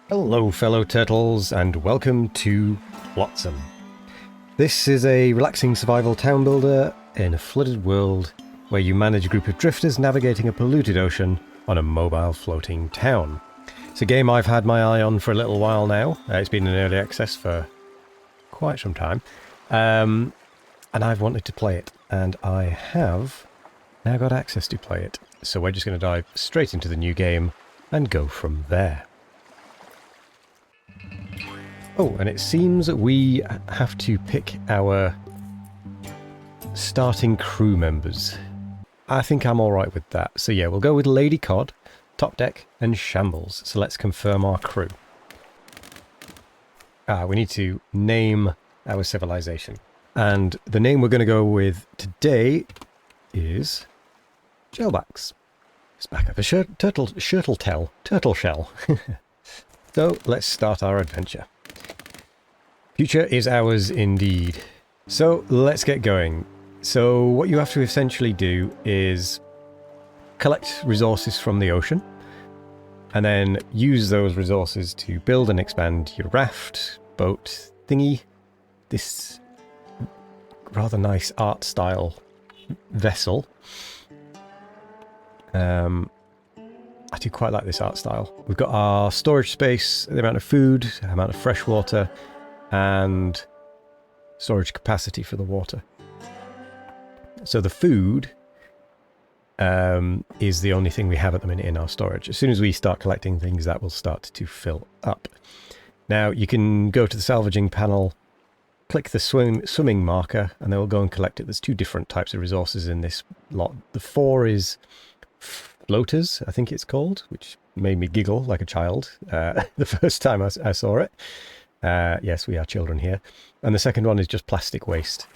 Hello fellow turtles and welcome to Flotsam. This is a relaxing survival town builder in a flooded world where you manage a group of drifters navigating a polluted ocean on a mobile floating town. It's a game I've had my eye on for a little while now. It's been in early access for quite some time, and I've wanted to play it, and I have now got access to play it. So we're just going to dive straight into the new game and go from there. Oh, and it seems that we have to pick our starting crew members. I think I'm alright with that. So yeah, we'll go with Lady Cod, Top Deck, and Shambles. So let's confirm our crew. We need to name our civilization. And the name we're going to go with today is Jailbacks. It's back of a turtle shell. So let's start our adventure. Future is ours indeed. So let's get going. So what you have to essentially do is collect resources from the ocean and then use those resources to build and expand your raft, boat thingy, this rather nice art style vessel. I do quite like this art style. We've got our storage space, the amount of food, the amount of fresh water, and storage capacity for the water. So the food is the only thing we have at the minute in our storage. As soon as we start collecting things, that will start to fill up. Now you can go to the salvaging panel, click the swimming marker, and then we'll go and collect it. There's two different types of resources in this lot. The 4 is floaters, I think it's called, which made me giggle like a child the first time I saw it. Yes, we are children here. And the second one is just plastic waste.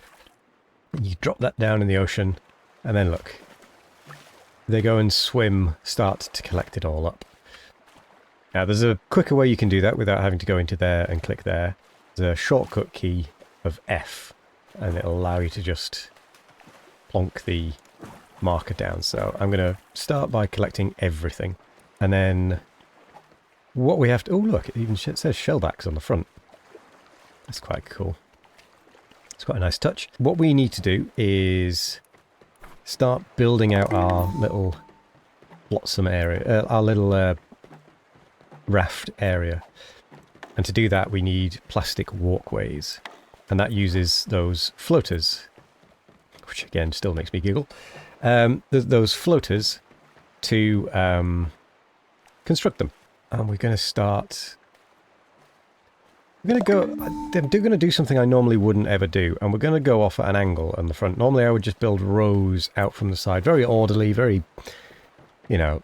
You drop that down in the ocean, and then look. They go and swim, start to collect it all up. Now, there's a quicker way you can do that without having to go into there and click there. There's a shortcut key of F, and it'll allow you to just plonk the marker down. So I'm going to start by collecting everything. And then what we have to... Oh, look, it even says shellbacks on the front. That's quite cool. It's quite a nice touch. What we need to do is start building out our little Flotsam area, our little raft area. And to do that, we need plastic walkways. And that uses those floaters, which again still makes me giggle. Those floaters to construct them. And we're going to start... I'm going to do something I normally wouldn't ever do, and we're going to go off at an angle on the front. Normally I would just build rows out from the side, very orderly, very, you know,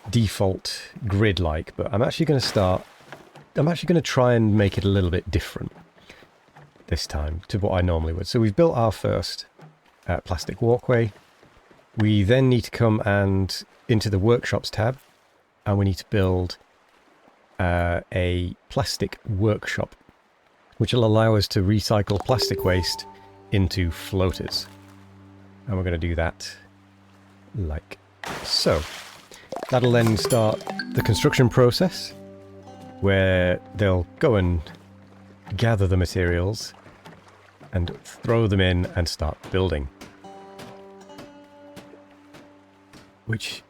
default grid-like, but I'm actually going to try and make it a little bit different this time to what I normally would. So we've built our first plastic walkway. We then need to come and into the workshops tab, and we need to build a plastic workshop, which will allow us to recycle plastic waste into floaters. And we're going to do that like so. That'll then start the construction process, where they'll go and gather the materials and throw them in and start building. Which,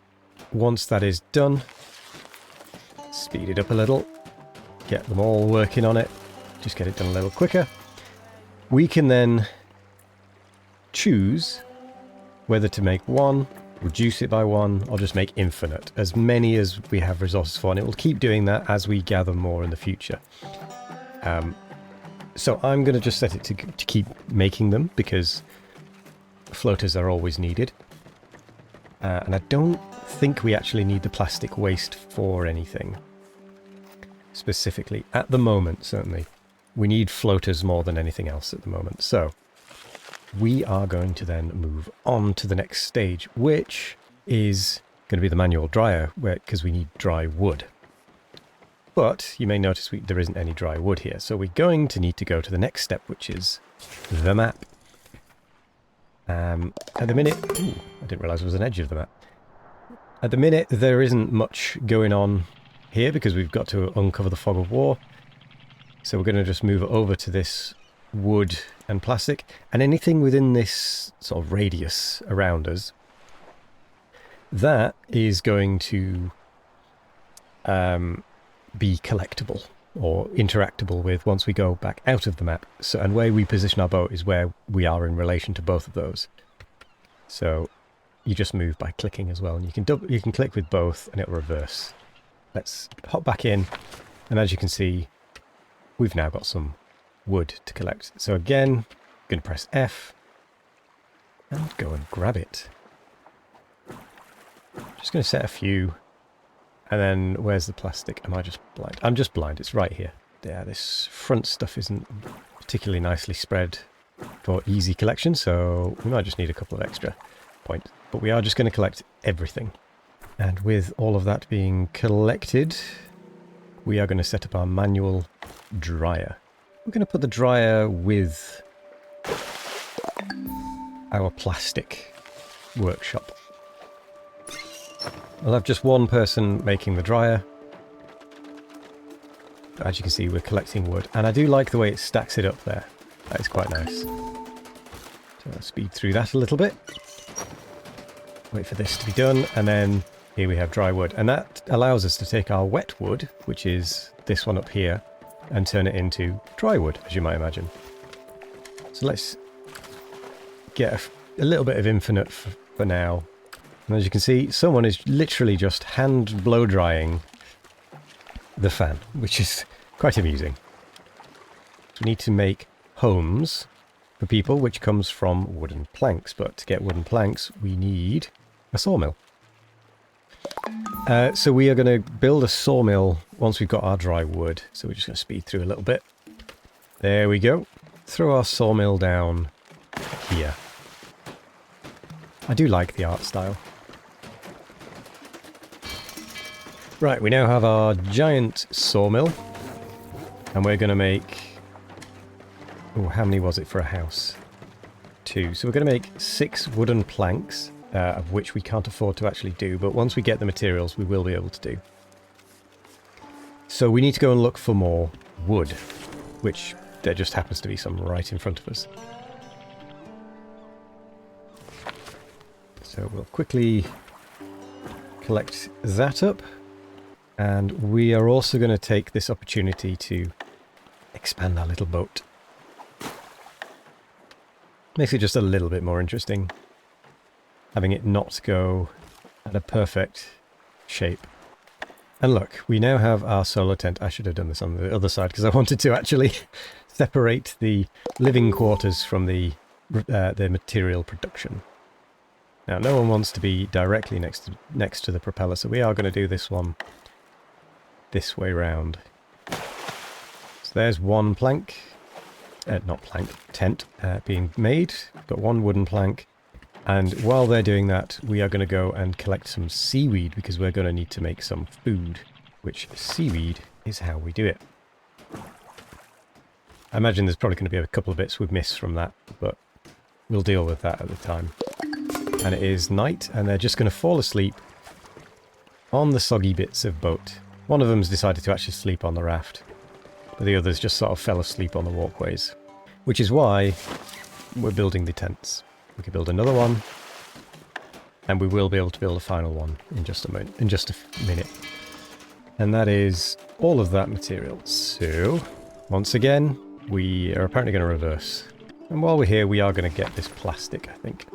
once that is done, speed it up a little, get them all working on it, just get it done a little quicker. We can then choose whether to make 1, reduce it by 1, or just make infinite, as many as we have resources for, and it will keep doing that as we gather more in the future. So I'm going to just set it to keep making them, because floaters are always needed. And I don't think we actually need the plastic waste for anything. Specifically, at the moment, certainly. We need floaters more than anything else at the moment. So, we are going to then move on to the next stage, which is going to be the manual dryer, because we need dry wood. But you may notice there isn't any dry wood here, so we're going to need to go to the next step, which is the map. At the minute... Ooh, I didn't realise there was an edge of the map. At the minute, there isn't much going on here because we've got to uncover the fog of war. So we're going to just move it over to this wood and plastic, and anything within this sort of radius around us, that is going to be collectible or interactable with once we go back out of the map. So, and where we position our boat is where we are in relation to both of those. So you just move by clicking as well, and you can click with both and it'll reverse. Let's hop back in, and as you can see, we've now got some wood to collect. So again, I'm going to press F and go and grab it. Just going to set a few, and then where's the plastic? Am I just blind? I'm just blind. It's right here. Yeah, this front stuff isn't particularly nicely spread for easy collection, so we might just need a couple of extra points. But we are just going to collect everything. And with all of that being collected, we are going to set up our manual dryer. We're going to put the dryer with our plastic workshop. We'll have just one person making the dryer. As you can see, we're collecting wood, and I do like the way it stacks it up there. That is quite nice. So I'll speed through that a little bit. Wait for this to be done, and then here we have dry wood. And that allows us to take our wet wood, which is this one up here, and turn it into dry wood, as you might imagine. So let's get a little bit of infinite for now. And as you can see, someone is literally just hand blow drying the fan, which is quite amusing. So we need to make homes for people, which comes from wooden planks. But to get wooden planks, we need a sawmill. So we are going to build a sawmill once we've got our dry wood. So we're just going to speed through a little bit. There we go. Throw our sawmill down here. I do like the art style. Right, we now have our giant sawmill. And we're going to make... Oh, how many was it for a house? 2. So we're going to make 6 wooden planks. Of which we can't afford to actually do, but once we get the materials we will be able to do. So we need to go and look for more wood, which there just happens to be some right in front of us. So we'll quickly collect that up, and we are also going to take this opportunity to expand our little boat. Makes it just a little bit more interesting, having it not go at a perfect shape. And look, we now have our solar tent. I should have done this on the other side because I wanted to actually separate the living quarters from the material production. Now, no one wants to be directly next to the propeller, so we are going to do this one this way round. So there's one plank, tent being made. We've got one wooden plank. And while they're doing that, we are going to go and collect some seaweed because we're going to need to make some food, which seaweed is how we do it. I imagine there's probably going to be a couple of bits we've missed from that, but we'll deal with that at the time. And it is night, and they're just going to fall asleep on the soggy bits of boat. One of them's decided to actually sleep on the raft, but the others just sort of fell asleep on the walkways, which is why we're building the tents. We can build another one, and we will be able to build a final one in just a minute. And that is all of that material. So, once again, we are apparently going to reverse. And while we're here, we are going to get this plastic, I think.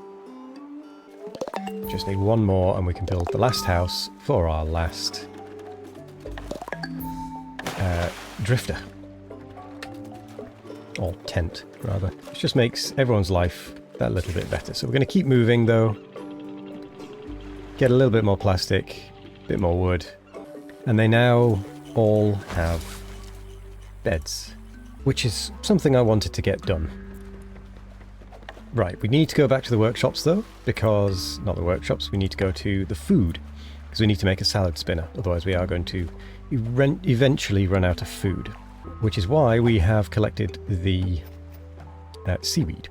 Just need one more, and we can build the last house for our last drifter. Or tent, rather. It just makes everyone's life that little bit better. So we're going to keep moving though, get a little bit more plastic, a bit more wood, and they now all have beds, which is something I wanted to get done. Right, we need to go back to the workshops though, because, not the workshops, we need to go to the food, because we need to make a salad spinner, otherwise we are going to eventually run out of food, which is why we have collected the seaweed.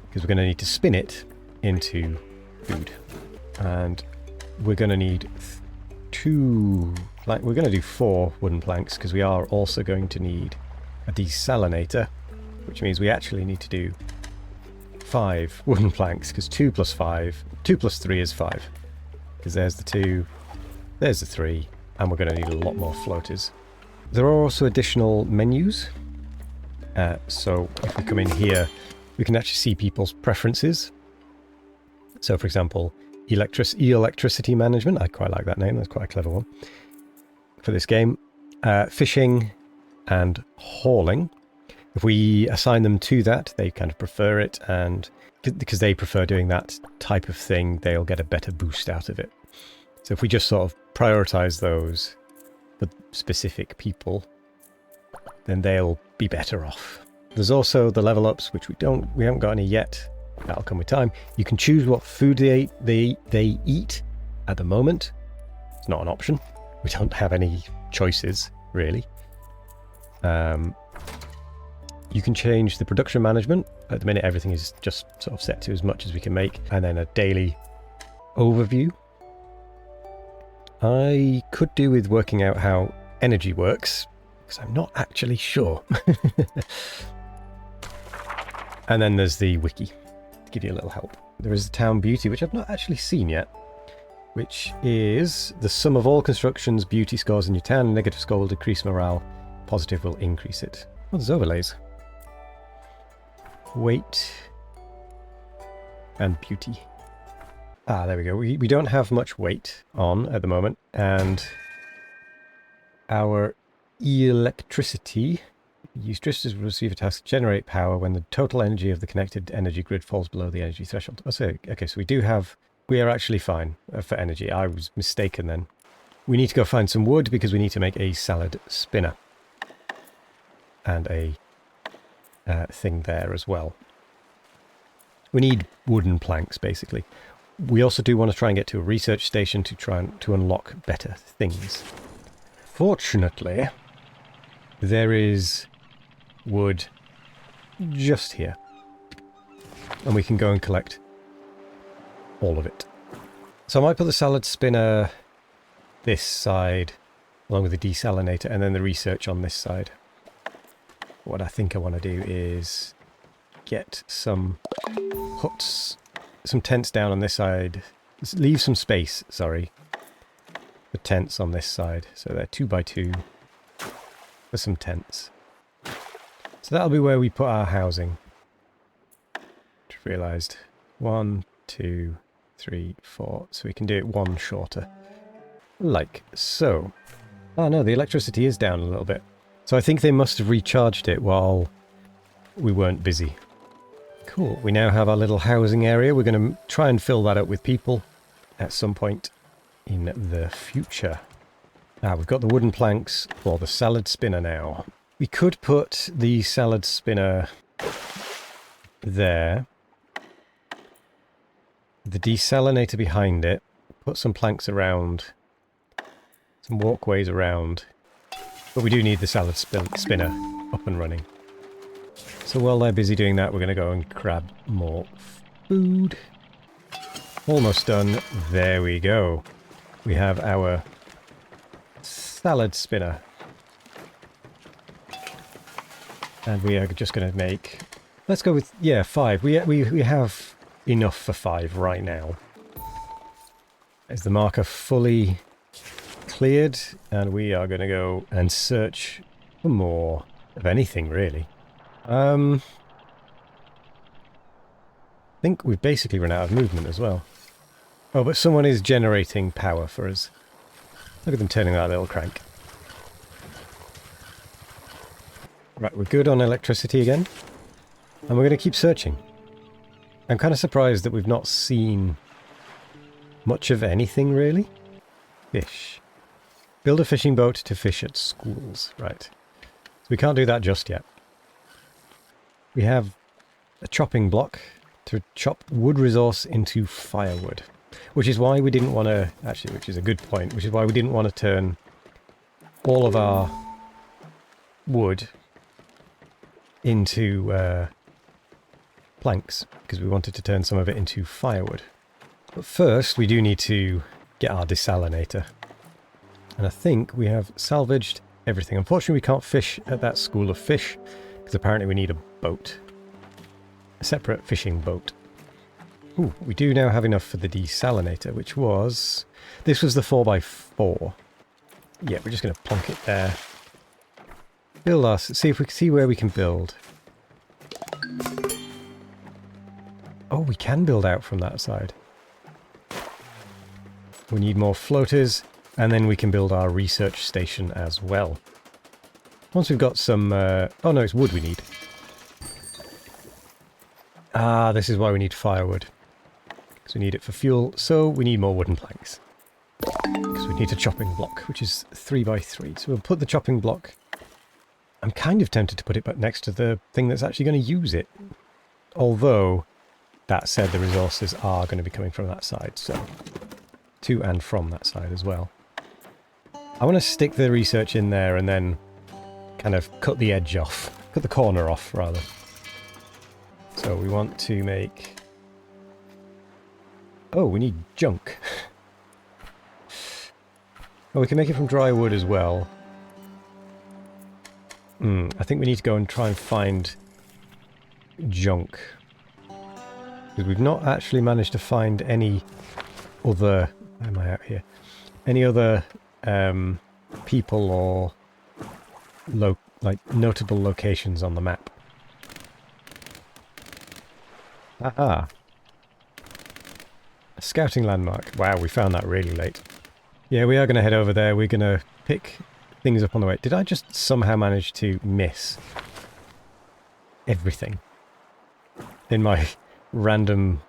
Because we're going to need to spin it into food. And we're going to need 2 Like, we're going to do 4 wooden planks because we are also going to need a desalinator, which means we actually need to do 5 wooden planks because 2 plus 3 is 5. Because there's the 2, there's the 3, and we're going to need a lot more floaters. There are also additional menus. So if we come in here, we can actually see people's preferences. So for example, electricity management. I quite like that name. That's quite a clever one for this game. Fishing and hauling. If we assign them to that, they kind of prefer it, and because they prefer doing that type of thing, they'll get a better boost out of it. So if we just sort of prioritize those for specific people, then they'll be better off. There's also the level ups, which we haven't got any yet. That'll come with time. You can choose what food they eat at the moment. It's not an option. We don't have any choices, really. You can change the production management. At the minute, everything is just sort of set to as much as we can make. And then a daily overview. I could do with working out how energy works, because I'm not actually sure. And then there's the wiki, to give you a little help. There is the town beauty, which I've not actually seen yet, which is the sum of all constructions beauty scores in your town. Negative score will decrease morale, positive will increase it. Oh, there's overlays. Weight and beauty. Ah, there we go. We don't have much weight on at the moment, and our electricity. Electricity will receive a task to generate power when the total energy of the connected energy grid falls below the energy threshold. Oh, so, okay, so we are actually fine for energy. I was mistaken then. We need to go find some wood because we need to make a salad spinner. And a thing there as well. We need wooden planks, basically. We also do want to try and get to a research station to try and to unlock better things. Fortunately, there is wood just here. And we can go and collect all of it. So I might put the salad spinner this side, along with the desalinator, and then the research on this side. What I think I want to do is get some huts, some tents down on this side. Leave some space, sorry, for tents on this side. So they're 2x2 for some tents. So that'll be where we put our housing. Just realised 1, 2, 3, 4. So we can do it one shorter. Like so. Oh no, the electricity is down a little bit. So I think they must have recharged it while we weren't busy. Cool. We now have our little housing area. We're going to try and fill that up with people at some point in the future. Ah, we've got the wooden planks for the salad spinner now. We could put the salad spinner there. The desalinator behind it. Put some planks around. Some walkways around. But we do need the salad spinner up and running. So while they're busy doing that, we're going to go and grab more food. Almost done. There we go. We have our salad spinner. And we are just going to make... Let's go with, yeah, 5. We have enough for 5 right now. Is the marker fully cleared? And we are going to go and search for more of anything, really. I think we've basically run out of movement as well. Oh, but someone is generating power for us. Look at them turning that little crank. Right, we're good on electricity again. And we're going to keep searching. I'm kind of surprised that we've not seen much of anything, really. Fish. Build a fishing boat to fish at schools. Right. So we can't do that just yet. We have a chopping block to chop wood resource into firewood. Which is why we didn't want to... Actually, which is a good point. Which is why we didn't want to turn all of our wood into planks. Because we wanted to turn some of it into firewood. But first, we do need to get our desalinator. And I think we have salvaged everything. Unfortunately, we can't fish at that school of fish, because apparently we need a boat. A separate fishing boat. Ooh, we do now have enough for the desalinator, which was... This was the 4x4. Yeah, we're just going to plonk it there. Build us. See if we can see where we can build. Oh, we can build out from that side. We need more floaters, and then we can build our research station as well. Once we've got some... oh no, it's wood we need. Ah, this is why we need firewood. Because we need it for fuel, so we need more wooden planks. Because we need a chopping block, which is 3x3. So we'll put the chopping block... I'm kind of tempted to put it back next to the thing that's actually going to use it. Although, that said, the resources are going to be coming from that side, so... To and from that side as well. I want to stick the research in there and then kind of cut the edge off. Cut the corner off, rather. So we want to make... Oh, we need junk. Oh, we can make it from dry wood as well. I think we need to go and try and find junk. Because we've not actually managed to find any other... Why am I out here? Any other people or notable locations on the map. Aha! A scouting landmark. Wow, we found that really late. Yeah, we are going to head over there. We're going to pick things up on the way. Did I just somehow manage to miss everything in my random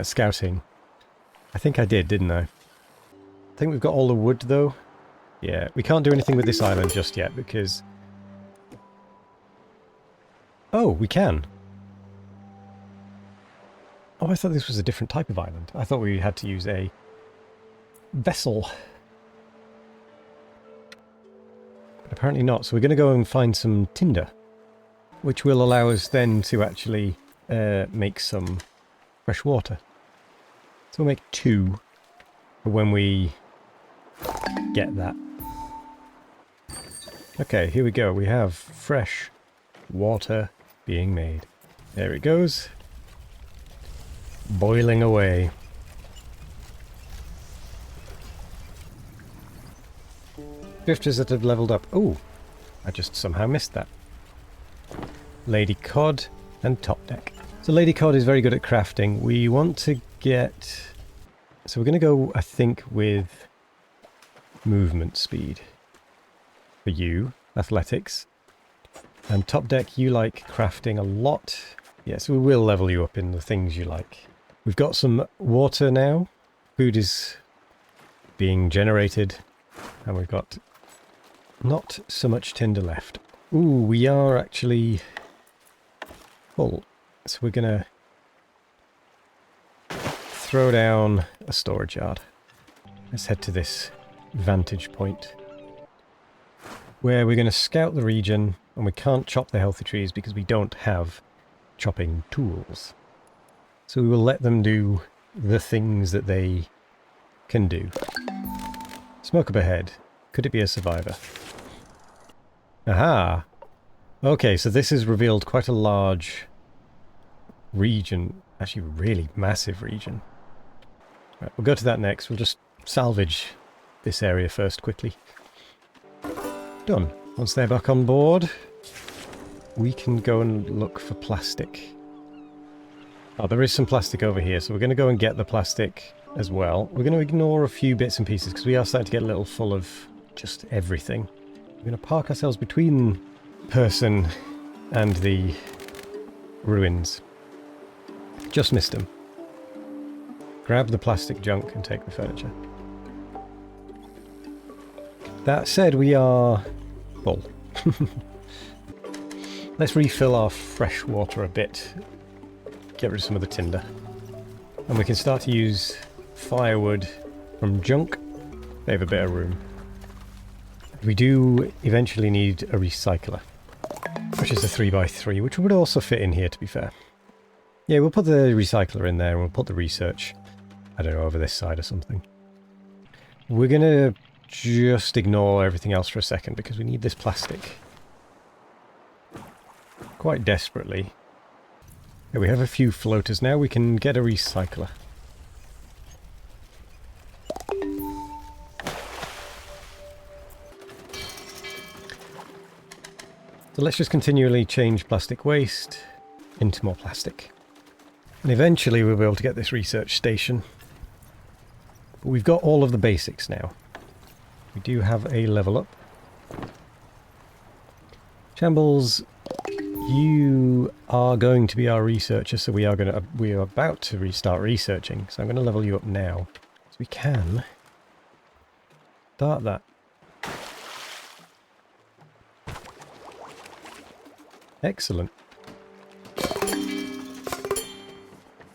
scouting? I think I did, didn't I? I think we've got all the wood, though. Yeah, we can't do anything with this island just yet, because... Oh, we can. Oh, I thought this was a different type of island. I thought we had to use a vessel. But apparently not, so we're going to go and find some tinder, which will allow us then to actually make some fresh water. So we'll make 2 for when we get that. Okay, here we go. We have fresh water being made. There it goes. Boiling away. Drifters that have leveled up. Oh, I just somehow missed that. Lady Cod and Top Deck. So Lady Cod is very good at crafting. We want to get... So we're going to go, I think, with movement speed. For you, athletics. And Top Deck, you like crafting a lot. Yeah, so we will level you up in the things you like. We've got some water now. Food is being generated. And we've got not so much tinder left. Ooh, we are actually full. So we're going to throw down a storage yard. Let's head to this vantage point, where we're going to scout the region, and we can't chop the healthy trees because we don't have chopping tools. So we will let them do the things that they can do. Smoke up ahead. Could it be a survivor? Aha! Okay, so this has revealed quite a large region. Actually, really massive region. Right, we'll go to that next. We'll just salvage this area first quickly. Done. Once they're back on board, we can go and look for plastic. Oh, there is some plastic over here, so we're going to go and get the plastic as well. We're going to ignore a few bits and pieces because we are starting to get a little full of just everything. We're going to park ourselves between person and the ruins. Just missed them. Grab the plastic junk and take the furniture. That said, we are full. Let's refill our fresh water a bit. Get rid of some of the tinder. And we can start to use firewood from junk. They have a bit of room. We do eventually need a recycler, which is a 3x3, which would also fit in here, to be fair. Yeah, we'll put the recycler in there and we'll put the research, I don't know, over this side or something. We're going to just ignore everything else for a second because we need this plastic quite desperately. Yeah, we have a few floaters now. We can get a recycler. So let's just continually change plastic waste into more plastic. And eventually we'll be able to get this research station. But we've got all of the basics now. We do have a level up. Shambles, you are going to be our researcher, so we are about to restart researching. So I'm going to level you up now. So we can start that. Excellent.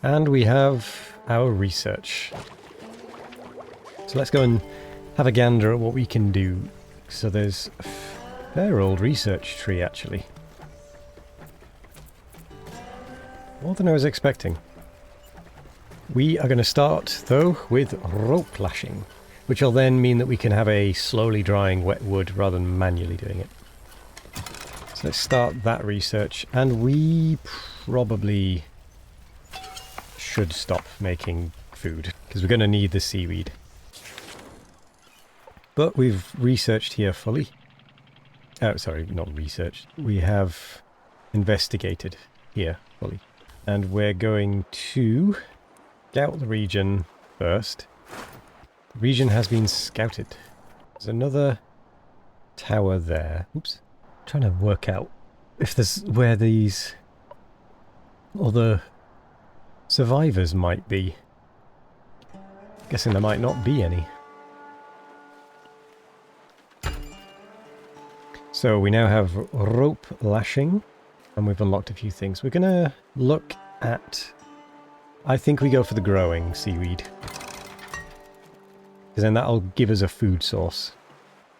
And we have our research. So let's go and have a gander at what we can do. So there's a fair old research tree, actually. More than I was expecting. We are going to start, though, with rope lashing, which will then mean that we can have a slowly drying wet wood rather than manually doing it. So let's start that research, and we probably should stop making food, because we're going to need the seaweed. But we've researched here fully. Oh, sorry, not researched. We have investigated here fully. And we're going to scout the region first. The region has been scouted. There's another tower there. Oops. Trying to work out if there's where these other survivors might be. Guessing there might not be any. So we now have rope lashing, and we've unlocked a few things. We're gonna look at, I think we go for the growing seaweed, because then that'll give us a food source.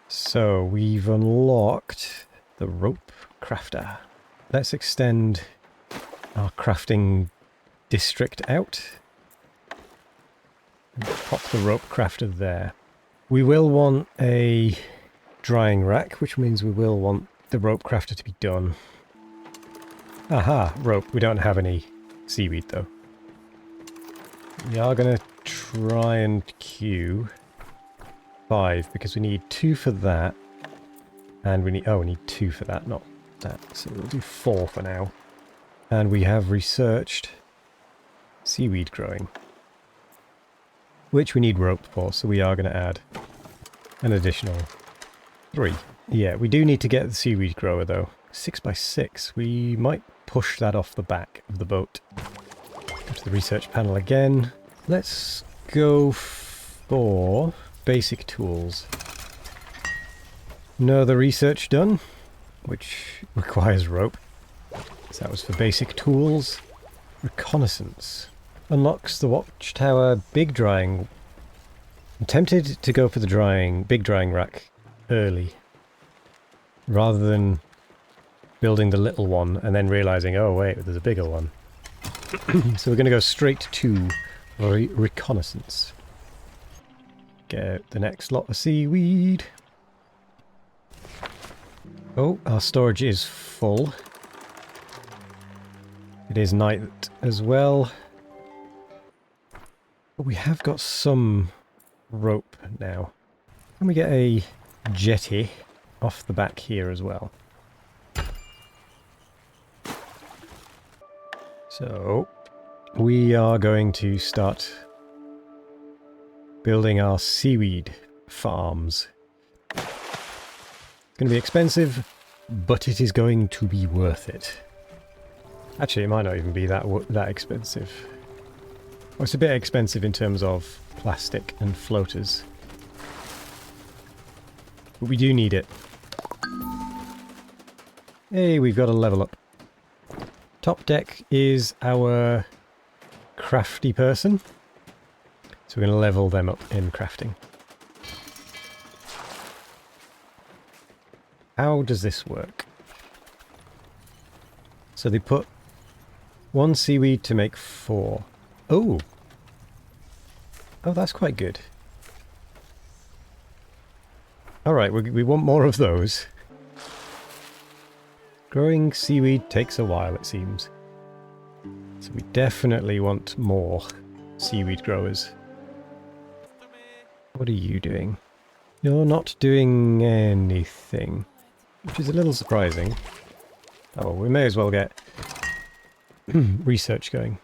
So we've unlocked the rope crafter. Let's extend our crafting district out and pop the rope crafter there. We will want a drying rack, which means we will want the rope crafter to be done. Aha, rope. We don't have any seaweed though. We are going to try and queue 5 because we need 2 for that. And we need, we need 2 for that, not that. So we'll do 4 for now. And we have researched seaweed growing, which we need rope for, so we are going to add an additional 3. Yeah, we do need to get the seaweed grower though. 6x6. We might push that off the back of the boat. Go to the research panel again. Let's go for basic tools. No other research done, which requires rope. So that was for basic tools. Reconnaissance. Unlocks the watchtower big drying. I'm tempted to go for the big drying rack early, rather than building the little one and then realizing, oh wait, there's a bigger one. So we're going to go straight to reconnaissance. Get the next lot of seaweed. Oh, our storage is full. It is night as well. But we have got some rope now. Can we get a jetty off the back here as well? So we are going to start building our seaweed farms. It's going to be expensive, but it is going to be worth it. Actually, it might not even be that expensive. Well, it's a bit expensive in terms of plastic and floaters. But we do need it. Hey, we've got a level up. Top deck is our crafty person. So we're going to level them up in crafting. How does this work? So they put 1 seaweed to make 4. Oh! Oh, that's quite good. Alright, we want more of those. Growing seaweed takes a while, it seems. So we definitely want more seaweed growers. What are you doing? You're not doing anything, which is a little surprising. Oh, we may as well get research going.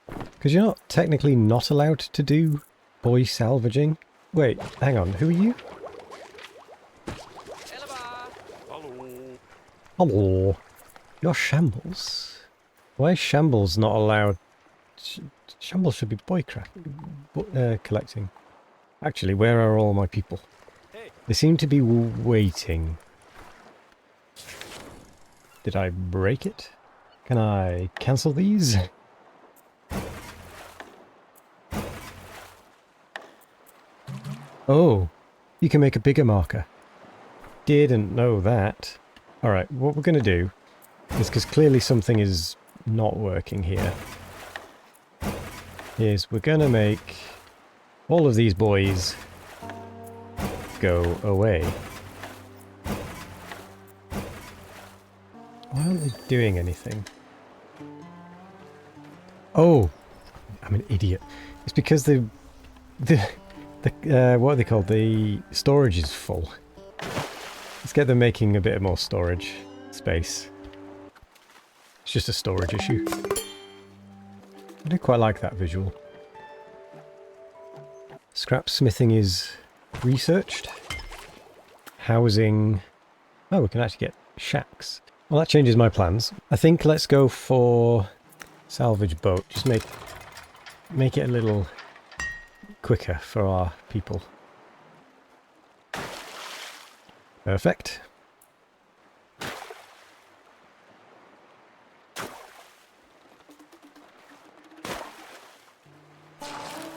Because you're not technically not allowed to do boy salvaging. Wait, hang on, who are you? Hello. You're Shambles. Why is Shambles not allowed? Shambles should be collecting. Actually, where are all my people? They seem to be waiting. Did I break it? Can I cancel these? Oh, you can make a bigger marker. Didn't know that. Alright, what we're going to do is, because clearly something is not working here, is we're going to make all of these boys go away. Why aren't they doing anything? Oh, I'm an idiot. It's because the what are they called? The storage is full. Let's get them making a bit more storage space. It's just a storage issue. I do quite like that visual. Scrap smithing is researched. Housing. Oh, we can actually get shacks. Well, that changes my plans. I think let's go for salvage boat. Just make it a little quicker for our people. Perfect.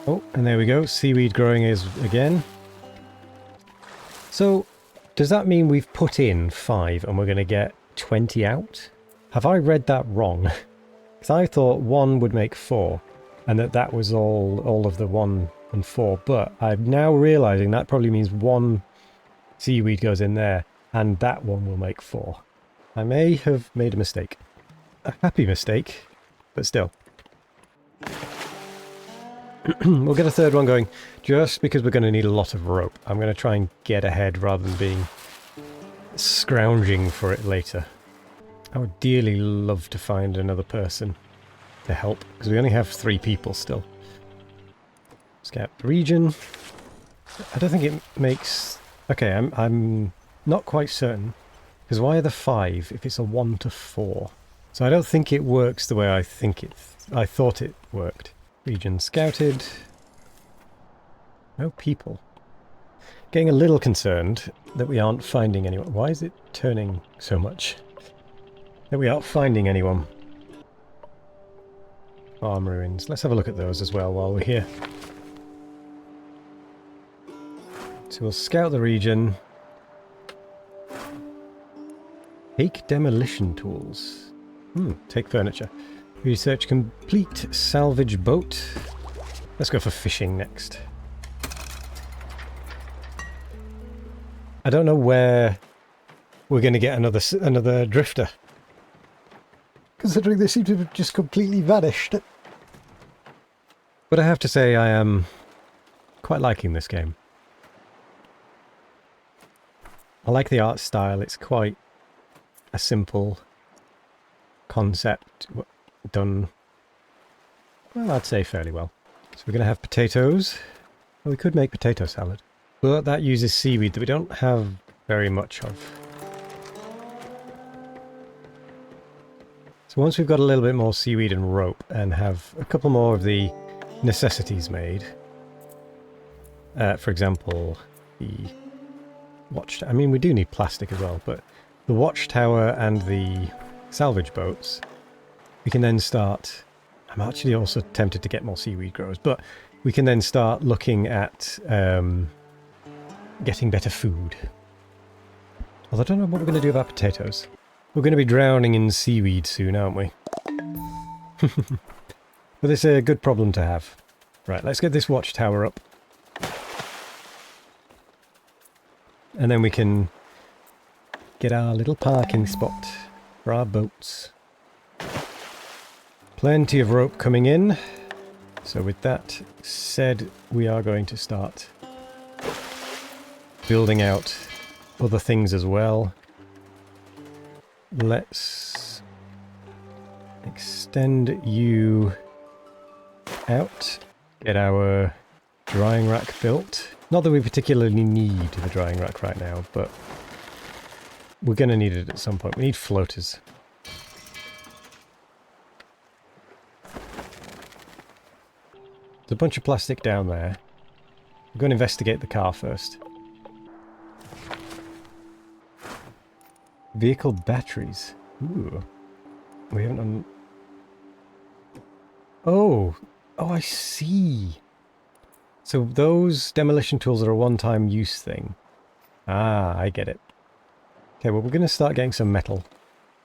Oh, and there we go. Seaweed growing is again. So, does that mean we've put in 5 and we're going to get 20 out? Have I read that wrong? Because I thought 1 would make 4, and that was all of the 1 and 4. But I'm now realising that probably means 1 seaweed goes in there, and that one will make 4. I may have made a mistake. A happy mistake, but still. We'll get a third one going, just because we're going to need a lot of rope. I'm going to try and get ahead rather than being scrounging for it later. I would dearly love to find another person to help, because we only have 3 people still. Scout the region. I don't think it makes... Okay, I'm not quite certain, because why are there 5 if it's a 1 to 4? So I don't think it works the way I thought it worked. Region scouted. No people. Getting a little concerned that we aren't finding anyone. Why is it turning so much? That we aren't finding anyone. Farm ruins. Let's have a look at those as well while we're here. So we'll scout the region. Take demolition tools. Take furniture. Research complete. Salvage boat. Let's go for fishing next. I don't know where we're going to get another drifter, considering they seem to have just completely vanished. But I have to say I am quite liking this game. I like the art style. It's quite a simple concept done, well, I'd say fairly well. So we're going to have potatoes. Well, we could make potato salad, but that uses seaweed that we don't have very much of. So once we've got a little bit more seaweed and rope and have a couple more of the necessities made, for example, the watchtower. I mean, we do need plastic as well, but the watchtower and the salvage boats, we can then start... I'm actually also tempted to get more seaweed growers, but we can then start looking at getting better food. Although I don't know what we're going to do about potatoes. We're going to be drowning in seaweed soon, aren't we? But it's a good problem to have. Right, let's get this watchtower up. And then we can get our little parking spot for our boats. Plenty of rope coming in. So with that said, we are going to start building out other things as well. Let's extend you out. Get our drying rack built. Not that we particularly need the drying rack right now, but we're going to need it at some point. We need floaters. There's a bunch of plastic down there. We're going to investigate the car first. Vehicle batteries. Ooh. We haven't Oh, I see. So those demolition tools are a one-time use thing. Ah, I get it. Okay, well, we're going to start getting some metal.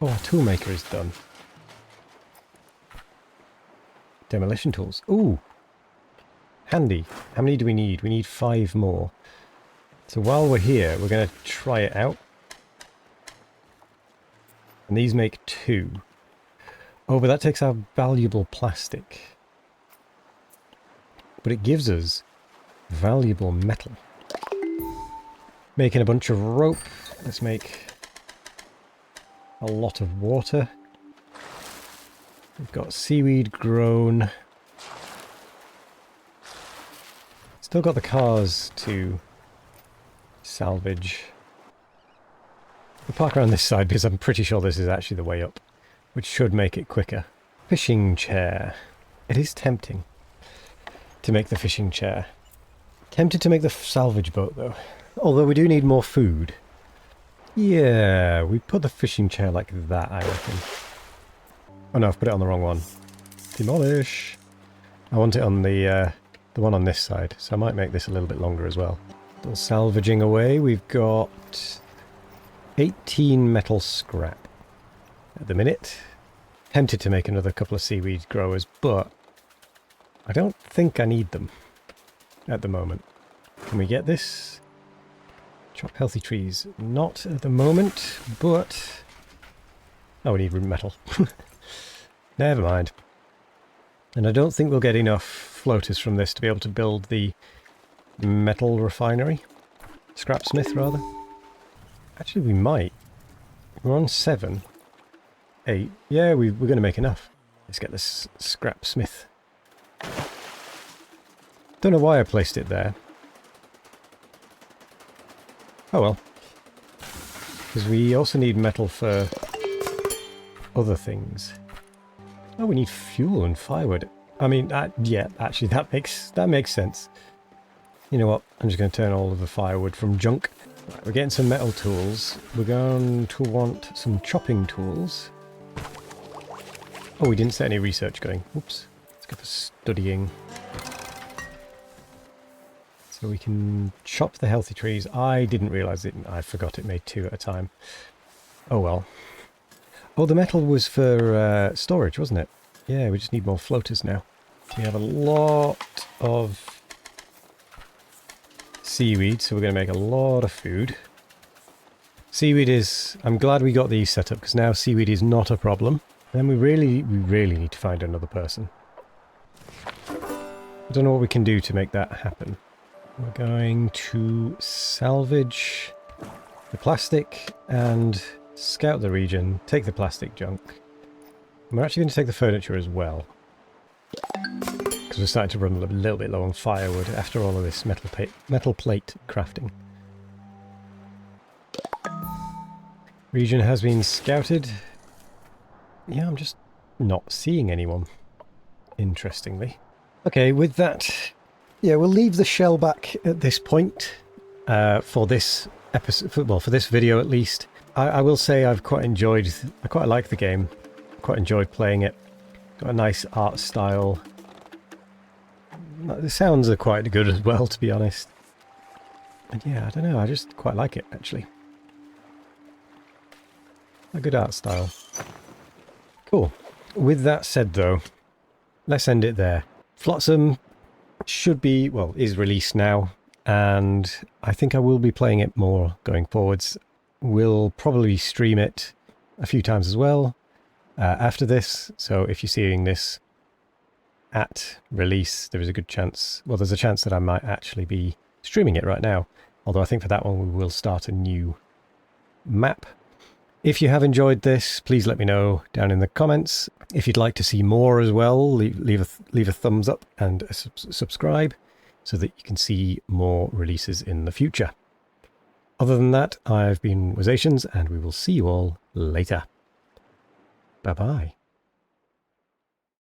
Oh, our toolmaker is done. Demolition tools. Ooh. Handy. How many do we need? We need 5 more. So while we're here, we're going to try it out. And these make 2. Oh, but that takes our valuable plastic. But it gives us valuable metal. Making a bunch of rope. Let's make a lot of water. We've got seaweed grown. Still got the cars to salvage. We'll park around this side because I'm pretty sure this is actually the way up, which should make it quicker. Fishing chair. It is tempting to make the fishing chair. Tempted to make the salvage boat though. Although we do need more food. Yeah, we put the fishing chair like that, I reckon. Oh no, I've put it on the wrong one. Demolish. I want it on the one on this side, so I might make this a little bit longer as well. Still salvaging away. We've got 18 metal scrap at the minute. Tempted to make another couple of seaweed growers, but I don't think I need them at the moment. Can we get this? Chop healthy trees. Not at the moment, but... oh, we need metal. Never mind. And I don't think we'll get enough floaters from this to be able to build the metal refinery. Scrapsmith, rather. Actually, we might. We're on 7. 8. Yeah, we're going to make enough. Let's get this scrapsmith. Don't know why I placed it there. Oh well. Because we also need metal for other things. Oh, we need fuel and firewood. I mean, yeah, actually that makes sense. You know what? I'm just going to turn all of the firewood from junk. Right, we're getting some metal tools. We're going to want some chopping tools. Oh, we didn't set any research going. Oops. Let's go for studying. So we can chop the healthy trees. I didn't realise it. I forgot it made 2 at a time. Oh well. Oh, the metal was for storage, wasn't it? Yeah, we just need more floaters now. We have a lot of seaweed, so we're going to make a lot of food. Seaweed is... I'm glad we got these set up, because now seaweed is not a problem. And then we really need to find another person. I don't know what we can do to make that happen. We're going to salvage the plastic and scout the region, take the plastic junk. And we're actually going to take the furniture as well. Because we're starting to run a little bit low on firewood after all of this metal plate crafting. Region has been scouted. Yeah, I'm just not seeing anyone, interestingly. Okay, with that, yeah, we'll leave the shell back at this point for this episode, well, for this video at least. I will say I quite like the game. Quite enjoyed playing it. Got a nice art style. The sounds are quite good as well, to be honest. And yeah, I don't know, I just quite like it, actually. A good art style. Cool. With that said, though, let's end it there. Flotsam should be, well, is released now. and I think I will be playing it more going forwards. We'll probably stream it a few times as well after this, so if you're seeing this at release, there is a good chance, well, there's a chance that I might actually be streaming it right now, although I think for that one we will start a new map. If you have enjoyed this, please let me know down in the comments. If you'd like to see more as well, leave a thumbs up and a subscribe so that you can see more releases in the future. Other than that, I've been Wazations, and we will see you all later. Bye-bye.